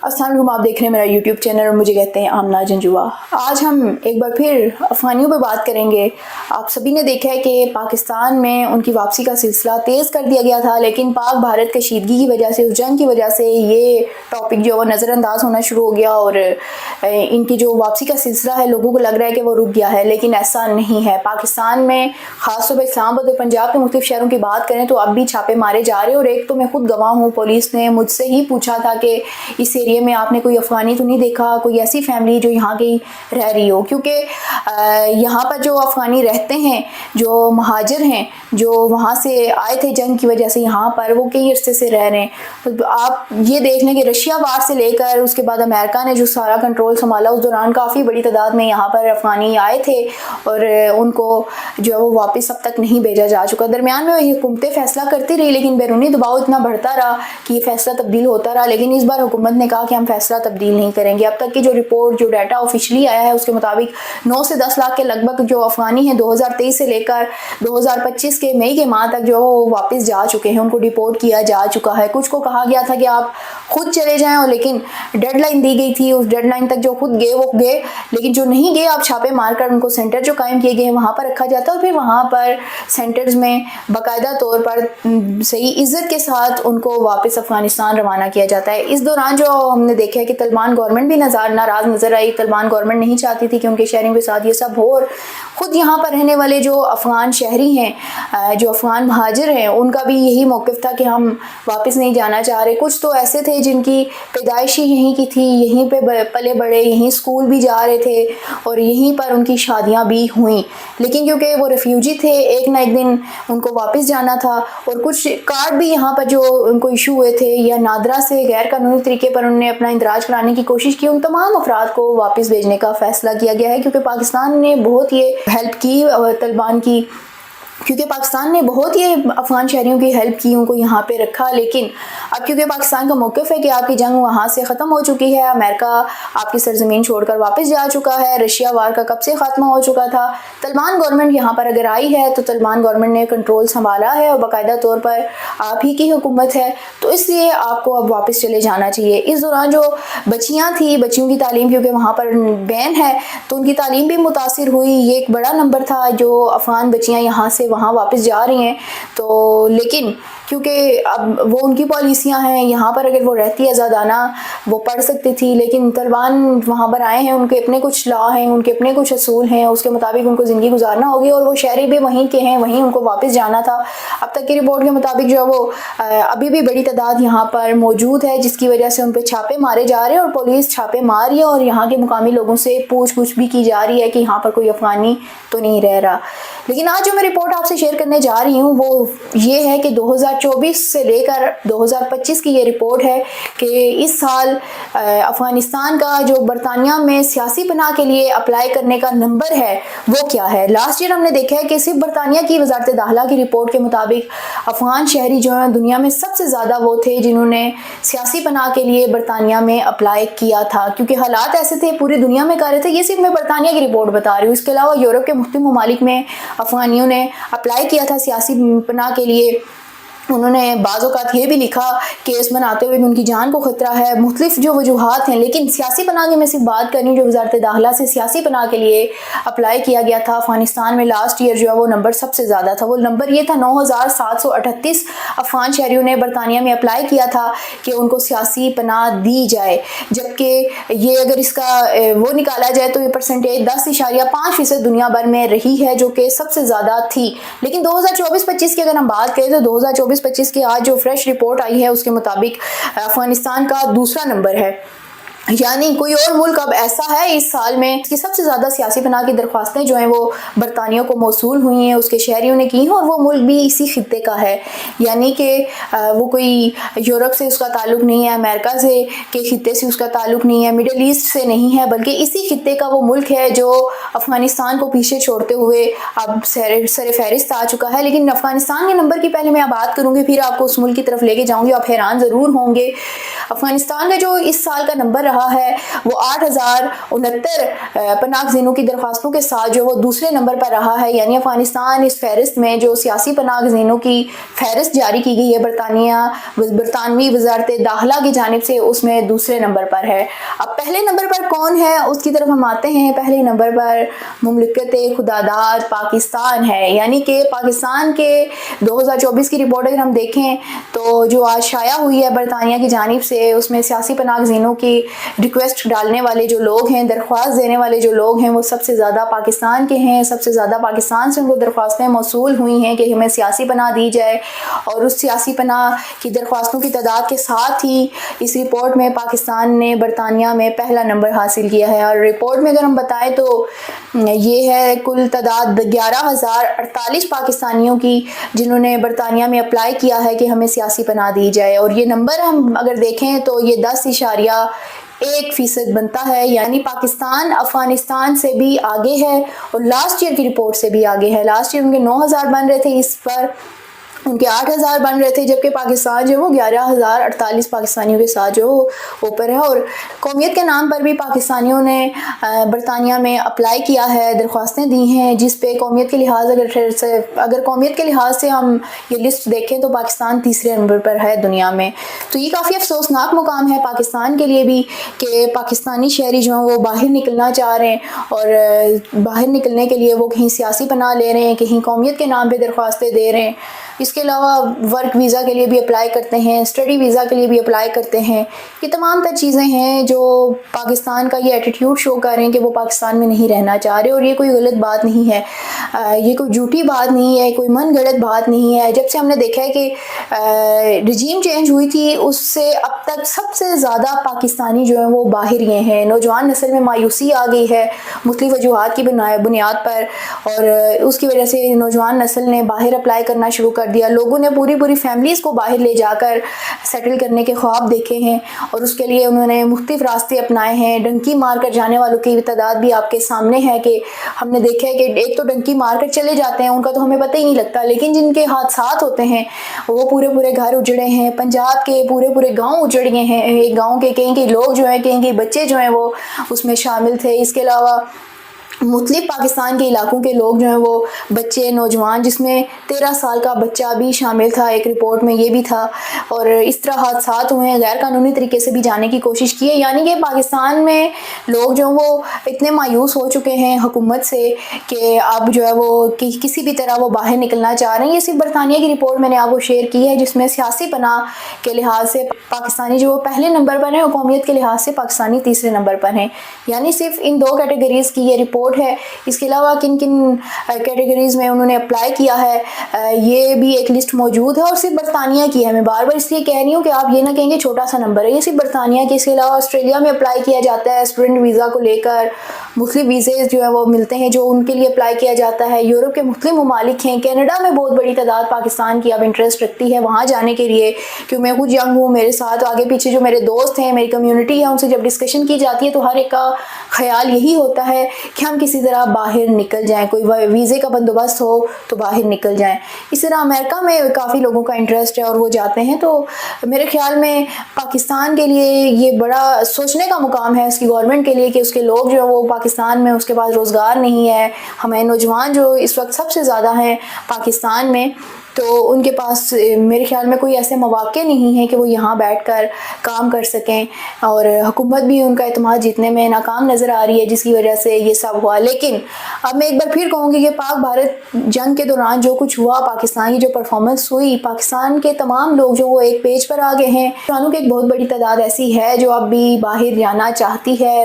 السلام علیکم، آپ دیکھ رہے ہیں میرا یوٹیوب چینل اور مجھے کہتے ہیں آمنہ جنجوا۔ آج ہم ایک بار پھر افغانیوں پہ بات کریں گے۔ آپ سبھی نے دیکھا ہے کہ پاکستان میں ان کی واپسی کا سلسلہ تیز کر دیا گیا تھا، لیکن پاک بھارت کشیدگی کی وجہ سے، اس جنگ کی وجہ سے یہ ٹاپک جو وہ نظر انداز ہونا شروع ہو گیا اور ان کی جو واپسی کا سلسلہ ہے لوگوں کو لگ رہا ہے کہ وہ رک گیا ہے، لیکن ایسا نہیں ہے۔ پاکستان میں خاص طور پہ اسلام آباد اور پنجاب کے مختلف شہروں کی بات کریں تو اب بھی چھاپے مارے جا رہے ہیں، اور ایک تو میں خود گواہ ہوں، پولیس نے مجھ سے ہی پوچھا تھا کہ اس ایریے میں آپ نے کوئی افغانی تو نہیں دیکھا، کوئی ایسی فیملی جو یہاں کی رہ رہی ہو، کیونکہ یہاں پر جو افغانی رہتے ہیں، جو مہاجر ہیں، جو وہاں سے آئے تھے جنگ کی وجہ سے یہاں پر، وہ کئی عرصے سے رہ رہے ہیں۔ تو آپ یہ دیکھ لیں کہ رشیا وار سے لے کر اس کے بعد امریکہ نے جو سارا کنٹرول سنبھالا، اس دوران کافی بڑی تعداد میں یہاں پر افغانی آئے تھے اور ان کو جو ہے وہ واپس اب تک نہیں بھیجا جا چکا۔ درمیان میں یہ حکومتیں فیصلہ کرتی رہی، لیکن بیرونی دباؤ اتنا بڑھتا رہا کہ یہ فیصلہ تبدیل ہوتا رہا، لیکن اس بار حکومت نے کہا کہ ہم فیصلہ تبدیل نہیں کریں گے۔ اب تک کی جو رپورٹ، جو ڈیٹا آفیشلی آیا ہے، اس کے مطابق 9 سے 10 لاکھ کے لگ بھگ جو افغانی ہیں 2023 سے لے کر 2025 کے مئی کے ماہ تک جو واپس جا چکے ہیں، ان کو ڈیپورٹ کیا جا چکا ہے۔ کچھ کو کہا گیا تھا کہ آپ خود چلے جائیں، اور لیکن ڈیڈ لائن دی گئی تھی، اس ڈیڈ لائن تک جو خود گئے وہ گئے، لیکن جو نہیں گئے آپ چھاپے مار کر ان کو سینٹر جو قائم کیے گئے ہیں وہاں پر رکھا جاتا ہے، اور پھر وہاں پر سینٹرز میں باقاعدہ طور پر صحیح عزت کے ساتھ ان کو واپس افغانستان روانہ کیا جاتا ہے۔ اس دوران جو ہم نے دیکھا ہے کہ طالبان گورنمنٹ بھی ناراض نظر آئی۔ طالبان گورنمنٹ نہیں چاہتی تھی کہ ان کے شہریوں کے ساتھ یہ سب ہو، اور خود یہاں پر رہنے والے جو افغان شہری ہیں، جو افغان مہاجر ہیں، ان کا بھی یہی موقف تھا کہ ہم واپس نہیں جانا چاہ رہے۔ کچھ تو ایسے تھے جن کی پیدائش ہی یہیں کی تھی، یہیں پہ پلے بڑے، یہیں اسکول بھی جا رہے تھے اور یہیں پر ان کی شادیاں بھی ہوئیں، لیکن کیونکہ وہ ریفیوجی تھے ایک نہ ایک دن ان کو واپس جانا تھا، اور کچھ کارڈ بھی یہاں پر جو ان کو ایشو ہوئے تھے یا نادرا سے غیر قانونی طریقے پر انہوں نے اپنا اندراج کرانے کی کوشش کی، ان تمام افراد کو واپس بھیجنے کا فیصلہ کیا گیا ہے، کیونکہ پاکستان نے بہت یہ ہیلپ کی طالبان کی، کیونکہ پاکستان نے بہت ہی افغان شہریوں کی ہیلپ کی، ان کو یہاں پہ رکھا۔ لیکن اب کیونکہ پاکستان کا موقف ہے کہ آپ کی جنگ وہاں سے ختم ہو چکی ہے، امریکہ آپ کی سرزمین چھوڑ کر واپس جا چکا ہے، رشیا وار کا کب سے خاتمہ ہو چکا تھا، طالبان گورنمنٹ یہاں پر اگر آئی ہے تو طالبان گورنمنٹ نے کنٹرول سنبھالا ہے اور باقاعدہ طور پر آپ ہی کی حکومت ہے، تو اس لیے آپ کو اب واپس چلے جانا چاہیے۔ اس دوران جو بچیاں تھیں، بچیوں کی تعلیم، کیونکہ وہاں پر بین ہے تو ان کی تعلیم بھی متاثر ہوئی، یہ ایک بڑا نمبر تھا جو افغان بچیاں یہاں سے وہاں واپس جا رہی ہیں، تو لیکن کیونکہ اب وہ ان کی پالیسیاں ہیں، یہاں پر اگر وہ رہتی آزادانہ وہ پڑھ سکتی تھی، لیکن طالبان وہاں پر آئے ہیں، ان کے اپنے کچھ لا ہیں، ان کے اپنے کچھ اصول ہیں، اس کے مطابق ان کو زندگی گزارنا ہوگی، اور وہ شہری بھی وہیں کے ہیں، وہیں ان کو واپس جانا تھا۔ اب تک کی رپورٹ کے مطابق جو ہے وہ ابھی بھی بڑی تعداد یہاں پر موجود ہے، جس کی وجہ سے ان پہ چھاپے مارے جا رہے ہیں، اور پولیس چھاپے مار رہی ہے، اور یہاں کے مقامی لوگوں سے پوچھ گچھ بھی کی جا رہی ہے کہ یہاں پر کوئی افغانی تو نہیں رہ رہا۔ لیکن آج جو میں رپورٹ آپ سے شیئر کرنے جا رہی ہوں وہ یہ ہے کہ 2024 سے لے کر 2025 کی یہ رپورٹ ہے کہ اس سال افغانستان کا جو برطانیہ میں سیاسی پناہ کے لیے اپلائی کرنے کا نمبر ہے وہ کیا ہے۔ لاسٹ ایئر ہم نے دیکھا ہے کہ صرف برطانیہ کی وزارت داخلہ کی رپورٹ کے مطابق افغان شہری جو ہیں دنیا میں سب سے زیادہ وہ تھے جنہوں نے سیاسی پناہ کے لیے برطانیہ میں اپلائی کیا تھا، کیونکہ حالات ایسے تھے پوری دنیا میں کر رہے تھے۔ یہ صرف میں برطانیہ کی رپورٹ بتا رہی ہوں، اس کے علاوہ یورپ کے مختلف ممالک میں افغانیوں نے اپلائی کیا تھا سیاسی پناہ کے لیے۔ انہوں نے بعض اوقات یہ بھی لکھا کیس بناتے ہوئے کہ ان کی جان کو خطرہ ہے، مختلف جو وجوہات ہیں، لیکن سیاسی پناہ کی میں صرف بات کر رہی ہوں جو وزارت داخلہ سے سیاسی پناہ کے لیے اپلائی کیا گیا تھا افغانستان میں لاسٹ ایئر جو ہے وہ نمبر سب سے زیادہ تھا۔ وہ نمبر یہ تھا 9738 افغان شہریوں نے برطانیہ میں اپلائی کیا تھا کہ ان کو سیاسی پناہ دی جائے، جبکہ یہ اگر اس کا وہ نکالا جائے تو یہ پرسنٹیج 10.5% دنیا بھر میں رہی ہے، جو کہ سب سے زیادہ تھی۔ لیکن 2024-25 کی اگر ہم بات کریں تو 2024-25 کی آج جو فریش رپورٹ آئی ہے اس کے مطابق افغانستان کا دوسرا نمبر ہے، یعنی کوئی اور ملک اب ایسا ہے اس سال میں اس کی سب سے زیادہ سیاسی پناہ کی درخواستیں جو ہیں وہ برطانیہ کو موصول ہوئی ہیں، اس کے شہریوں نے کی ہیں، اور وہ ملک بھی اسی خطے کا ہے، یعنی کہ وہ کوئی یورپ سے اس کا تعلق نہیں ہے، امریکہ سے کے خطے سے اس کا تعلق نہیں ہے، مڈل ایسٹ سے نہیں ہے، بلکہ اسی خطے کا وہ ملک ہے جو افغانستان کو پیچھے چھوڑتے ہوئے اب سر فہرست آ چکا ہے۔ لیکن افغانستان کے نمبر کی پہلے میں بات کروں گی، پھر آپ کو اس ملک کی طرف لے کے جاؤں گی، آپ حیران ضرور ہوں گے۔ افغانستان کا جو اس سال کا نمبر رہا رہا ہے وہ 8069 پناہ گزینوں کی درخواستوں کے ساتھ جو وہ دوسرے نمبر پر رہا ہے، یعنی افغانستان اس فہرست میں جو سیاسی پناہ گزینوں کی فہرست جاری کی گئی ہے برطانوی وزارت داخلہ کی جانب سے، اس میں دوسرے نمبر پر ہے۔ اب پہلے نمبر پر کون ہے اس کی طرف ہم آتے ہیں۔ پہلے نمبر پر مملکت خداداد پاکستان ہے، یعنی کہ پاکستان کے 2024 کی رپورٹ اگر ہم دیکھیں تو جو آج شائع ہوئی ہے برطانیہ کی جانب سے، اس میں سیاسی پناہ گزینوں کی ریکویسٹ ڈالنے والے جو لوگ ہیں، درخواست دینے والے جو لوگ ہیں، وہ سب سے زیادہ پاکستان کے ہیں۔ سب سے زیادہ پاکستان سے ان کو درخواستیں موصول ہوئی ہیں کہ ہمیں سیاسی پناہ دی جائے، اور اس سیاسی پناہ کی درخواستوں کی تعداد کے ساتھ ہی اس رپورٹ میں پاکستان نے برطانیہ میں پہلا نمبر حاصل کیا ہے۔ اور رپورٹ میں اگر ہم بتائیں تو یہ ہے کل تعداد 11,048 پاکستانیوں کی جنہوں نے برطانیہ میں اپلائی کیا ہے کہ ہمیں سیاسی پناہ دی جائے، اور یہ نمبر ہم اگر دیکھیں تو یہ 10.1% بنتا ہے، یعنی پاکستان افغانستان سے بھی آگے ہے اور لاسٹ ایئر کی رپورٹ سے بھی آگے ہے۔ لاسٹ ایئر ان کے 9,000 بن رہے تھے، اس پر ان کے 8,000 بن رہے تھے، جبکہ پاکستان جو وہ 11,048 پاکستانیوں کے ساتھ جو اوپر ہے۔ اور قومیت کے نام پر بھی پاکستانیوں نے برطانیہ میں اپلائی کیا ہے، درخواستیں دی ہیں، جس پہ قومیت کے لحاظ اگر قومیت کے لحاظ سے ہم یہ لسٹ دیکھیں تو پاکستان تیسرے نمبر پر ہے دنیا میں۔ تو یہ کافی افسوسناک مقام ہے پاکستان کے لیے بھی کہ پاکستانی شہری جو ہیں وہ باہر نکلنا چاہ رہے ہیں، اور باہر نکلنے کے لیے وہ کہیں سیاسی پناہ لے رہے ہیں، کہیں قومیت کے نام پہ درخواستیں دے رہے ہیں۔ اس کے علاوہ ورک ویزا کے لیے بھی اپلائی کرتے ہیں، اسٹڈی ویزا کے لیے بھی اپلائی کرتے ہیں۔ یہ تمام تر چیزیں ہیں جو پاکستان کا یہ ایٹیٹیوڈ شو کر رہے ہیں کہ وہ پاکستان میں نہیں رہنا چاہ رہے، اور یہ کوئی غلط بات نہیں ہے، یہ کوئی جھوٹی بات نہیں ہے، کوئی من گھڑت بات نہیں ہے۔ جب سے ہم نے دیکھا ہے کہ رجیم چینج ہوئی تھی اس سے اب تک سب سے زیادہ پاکستانی جو ہیں وہ باہر گئے ہیں۔ نوجوان نسل میں مایوسی آ گئی ہے مختلف وجوہات کی بنیاد پر، اور اس کی وجہ سے نوجوان نسل نے باہر اپلائی کرنا شروع کر دیا۔ لوگوں نے پوری فیملیز کو باہر لے جا کر سیٹل کرنے کے خواب دیکھے ہیں، اور اس کے لیے انہوں نے مختلف راستے اپنائے ہیں۔ ڈنکی مار کر جانے والوں کی تعداد بھی آپ کے سامنے ہے کہ ہم نے دیکھا ہے کہ ایک تو ڈنکی مار کر چلے جاتے ہیں، ان کا تو ہمیں پتہ ہی نہیں لگتا، لیکن جن کے حادثات ہوتے ہیں وہ پورے گھر اجڑے ہیں۔ پنجاب کے پورے گاؤں اجڑ گئے ہیں، ایک گاؤں کے کہیں لوگ جو ہیں، کہیں بچے جو ہیں وہ اس میں شامل تھے۔ اس کے علاوہ مختلف پاکستان کے علاقوں کے لوگ جو ہیں وہ بچے نوجوان، جس میں 13 سال کا بچہ بھی شامل تھا، ایک رپورٹ میں یہ بھی تھا، اور اس طرح حادثات ہوئے ہیں، غیر قانونی طریقے سے بھی جانے کی کوشش کی ہے۔ یعنی کہ پاکستان میں لوگ جو وہ اتنے مایوس ہو چکے ہیں حکومت سے کہ اب جو ہے وہ کسی بھی طرح وہ باہر نکلنا چاہ رہے ہیں۔ یہ صرف برطانیہ کی رپورٹ میں نے آپ کو شیئر کی ہے، جس میں سیاسی پناہ کے لحاظ سے پاکستانی جو وہ پہلے نمبر پر ہیں، اور قومیت کے لحاظ سے پاکستانی تیسرے نمبر پر ہیں۔ یعنی صرف ان 2 کیٹیگریز کی یہ رپورٹ ہے۔ اس کے علاوہ کن کیٹیگریز میں انہوں نے اپلائی کیا ہے یہ بھی ایک لسٹ موجود ہے، اور صرف برطانیہ کی ہے۔ میں بار بار اس لیے کہہ رہی ہوں کہ آپ یہ نہ کہیں گے چھوٹا سا نمبر ہے، یہ صرف برطانیہ کی۔ اس کے علاوہ آسٹریلیا میں اپلائی کیا جاتا ہے اسٹوڈنٹ ویزا کو لے کر، مختلف ویزے جو ہیں وہ ملتے ہیں جو ان کے لیے اپلائی کیا جاتا ہے۔ یورپ کے مختلف ممالک ہیں، کینیڈا میں بہت بڑی تعداد پاکستان کی اب انٹرسٹ رکھتی ہے وہاں جانے کے لیے، کیوں میں خود ینگ ہوں، میرے ساتھ آگے پیچھے جو میرے دوست ہیں، میری کمیونٹی ہے، ان سے جب ڈسکشن کی جاتی ہے تو ہر ایک کا خیال یہی ہوتا ہے کہ ہم کسی طرح باہر نکل جائیں، کوئی ویزے کا بندوبست ہو تو باہر نکل جائیں۔ اس طرح امریکہ میں کافی لوگوں کا انٹرسٹ ہے اور وہ جاتے ہیں۔ تو میرے خیال میں پاکستان کے لیے یہ بڑا سوچنے کا مقام ہے، اس کی گورنمنٹ کے لیے، کہ اس کے لوگ جو وہ پاکستان میں اس کے پاس روزگار نہیں ہے۔ ہمیں نوجوان جو اس وقت سب سے زیادہ ہیں پاکستان میں، تو ان کے پاس میرے خیال میں کوئی ایسے مواقع نہیں ہیں کہ وہ یہاں بیٹھ کر کام کر سکیں، اور حکومت بھی ان کا اعتماد جیتنے میں ناکام نظر آ رہی ہے، جس کی وجہ سے یہ سب ہوا۔ لیکن اب میں ایک بار پھر کہوں گی کہ پاک بھارت جنگ کے دوران جو کچھ ہوا، پاکستان کی جو پرفارمنس ہوئی، پاکستان کے تمام لوگ جو وہ ایک پیج پر آ گئے ہیں، نوجوانوں کی ایک بہت بڑی تعداد ایسی ہے جو اب بھی باہر جانا چاہتی ہے۔